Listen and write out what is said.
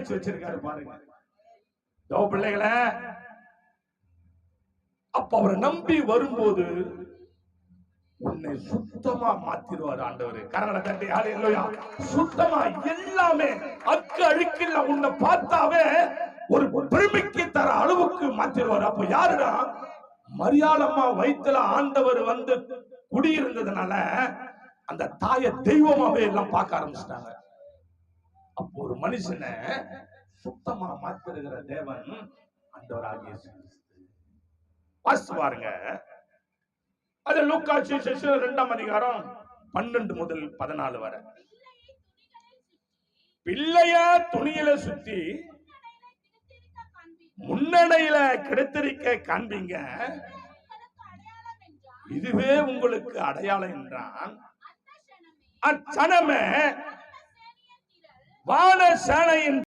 அர்ப்பணிச்சு வச்சிருக்காரு பாருங்க பிள்ளைகளை. அப்ப அவரை நம்பி வரும்போது உன்னை சுத்தமா மாத்திடுவார் ஆண்டவர். கரங்களை தட்டி ஹல்லேலூயா. சுத்தமா எல்லாமே அக்கு அழுக்கில் உன்னை பார்த்தாவே ஒரு பெருமைக்கு தர அளவுக்கு மாத்திடுவார். அப்ப யாருடா? மரியாளம்மா வயிற்றுல ஆண்டவர் வந்து குடியிருந்ததுனால அந்த தாயை தெய்வமாவே எல்லாம் பார்க்க ஆரம்பிச்சிட்டாங்க. அப்போ ஒரு மனுஷனை சுத்தமா மாத்திருக்கிற தேவன் ஆண்டவராகிய இயேசு கிறிஸ்து. வாசித்து பாருங்க. அது லூக்கா சுவிசேஷம் 2ஆம் அதிகாரம் 12 முதல் 14 வரை. பிள்ளைய துணியில சுத்தி முன்னடையில கிடைத்திருக்க காண்பீங்க, இதுவே உங்களுக்கு அடையாளம் என்றான். அச்சனமே வான சேனையின்